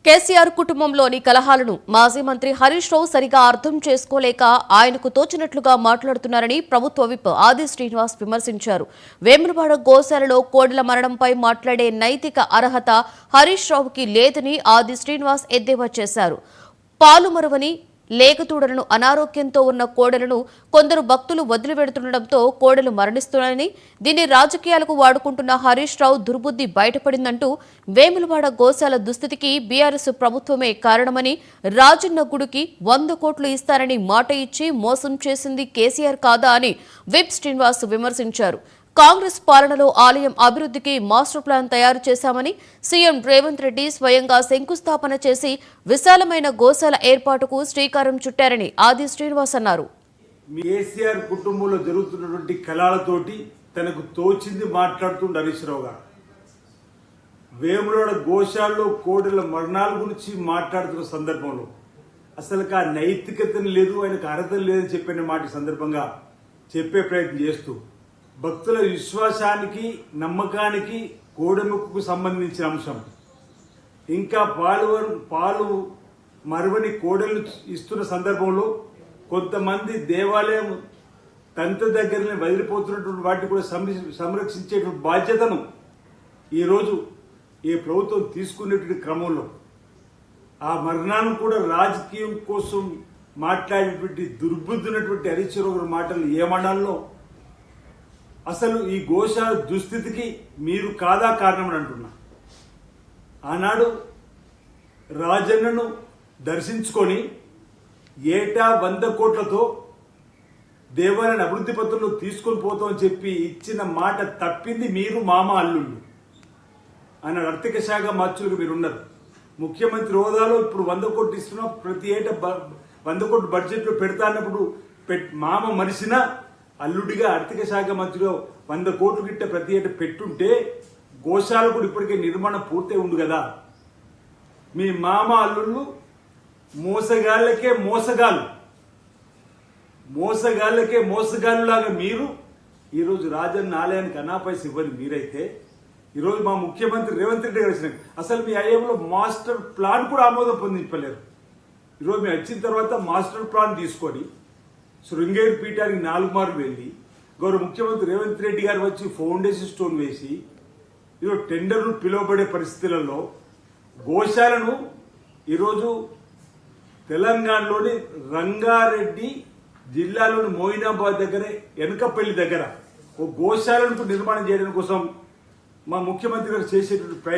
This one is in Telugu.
కేసీఆర్ కుటుంబంలోని కలహాలను మాజీ మంత్రి హరీష్ రావు సరిగా అర్థం చేసుకోలేక ఆయనకు తోచినట్లుగా మాట్లాడుతున్నారని ప్రభుత్వ విప్ ఆది శ్రీనివాస్ విమర్శించారు. వేములవాడ గోశాలలో కోడెల మరణంపై మాట్లాడే నైతిక అర్హత హరీష్ రావుకి లేదని ఆది శ్రీనివాస్ ఎద్దేవా చేశారు. పాలుమరువని లేగతూడలను అనారోగ్యంతో ఉన్న కోడెలను కొందరు భక్తులు వదిలిపెడుతుండటంతో కోడెలు మరణిస్తున్నారని, దీన్ని రాజకీయాలకు వాడుకుంటున్న హరీష్ రావు దుర్బుద్ధి బయటపడిందంటూ వేములవాడ గోశాల దుస్థితికి బీఆర్ఎస్ ప్రభుత్వమే కారణమని, రాజన్న గుడికి 100 కోట్లు ఇస్తారని మాట ఇచ్చి మోసం చేసింది కేసీఆర్ కాదా అని విప్ శ్రీనివాస్ విమర్శించారు. కాంగ్రెస్ పాలనలో ఆలయం అభివృద్ధికి మాస్టర్ ప్లాన్ తయారు చేశామని, సీఎం రేవంత్ రెడ్డి స్వయంగా శంకుస్థాపన చేసి విశాలమైన గోశాల ఏర్పాటుకు శ్రీకారం చుట్టారని ఆది శ్రీనివాస్ అన్నారు. కేసీఆర్ కుటుంబంలో జరుగుతున్నటువంటి కళాలతోటి తనకు తోచింది మాట్లాడుతుండే హరీష్ రావు గారు వేములవాడ గోశాలలో కోడెల మరణాల గురించి మాట్లాడుతున్న సందర్భంలో అసలు ఆ నైతికతను లేదు, ఆయనకు అర్హత లేదని చెప్పిన మాట సందర్భంగా చెప్పే ప్రయత్నం చేస్తూ భక్తుల విశ్వాసానికి నమ్మకానికి కోడెముక్కుకు సంబంధించిన అంశం, ఇంకా పాలు మరువని కోడెలు ఇస్తున్న సందర్భంలో కొంతమంది దేవాలయం తంత్ర దగ్గరనే వదిలిపోతున్నటువంటి వాటిని కూడా సంరక్షించేటువంటి బాధ్యతను ఈరోజు ఈ ప్రభుత్వం తీసుకునేటువంటి క్రమంలో ఆ మరణాన్ని కూడా రాజకీయం కోసం మాట్లాడేటువంటి దుర్బుద్ధున్నటువంటి హరీష్ రావు గారి మాటలు ఏమనాలో, అసలు ఈ గోశాల దుస్థితికి మీరు కాదా కారణమని అంటున్నా. ఆనాడు రాజన్నను దర్శించుకొని ఏటా 100 కోట్లతో దేవాలయాన్ని అభివృద్ధి పత్రంలో తీసుకొని పోతామని చెప్పి ఇచ్చిన మాట తప్పింది మీరు మామ అల్లుళ్ళు అన్న ఆర్థిక శాఖ మార్చులకు మీరు ఉన్నారు. ముఖ్యమంత్రి హోదాలో ఇప్పుడు 100 కోట్లు ఇస్తున్నా, ప్రతి ఏటా 100 కోట్లు బడ్జెట్లో పెడతా అన్నప్పుడు మామ మనిషినా అల్లుడిగా ఆర్థిక శాఖ మంత్రిలో 100 కోట్లు గిట్ట ప్రతి ఏటా పెట్టుంటే గోశాల కూడా ఇప్పటికే నిర్మాణం పూర్తయి ఉంది కదా. మీ మామ అల్లుళ్ళు మోసగాళ్ళకే మోసగాళ్ళు లాగా మీరు ఈరోజు రాజన్న ఆలయానికి అనాపైసి ఇవ్వని మీరైతే, ఈరోజు మా ముఖ్యమంత్రి రేవంత్ రెడ్డి గారు వచ్చినాక అసలు మీ ఐఎంలో మాస్టర్ ప్లాన్ కూడా ఆమోదం పొందించలేరు. ఈరోజు మేము వచ్చిన తర్వాత మాస్టర్ ప్లాన్ తీసుకొని శృంగేరి పీఠానికి 4 మార్లు వెళ్ళి గౌరవ ముఖ్యమంత్రి రేవంత్ రెడ్డి గారు వచ్చి ఫౌండేషన్ స్టోన్ వేసి ఈరోజు టెండర్ను పిలువబడే పరిస్థితులలో గోశాలను ఈరోజు తెలంగాణలోని రంగారెడ్డి జిల్లాలోని మోయినాబాద్ దగ్గరే ఎనకపల్లి దగ్గర ఓ గోశాలను నిర్మాణం చేయడం కోసం మా ముఖ్యమంత్రి గారు చేసేటువంటి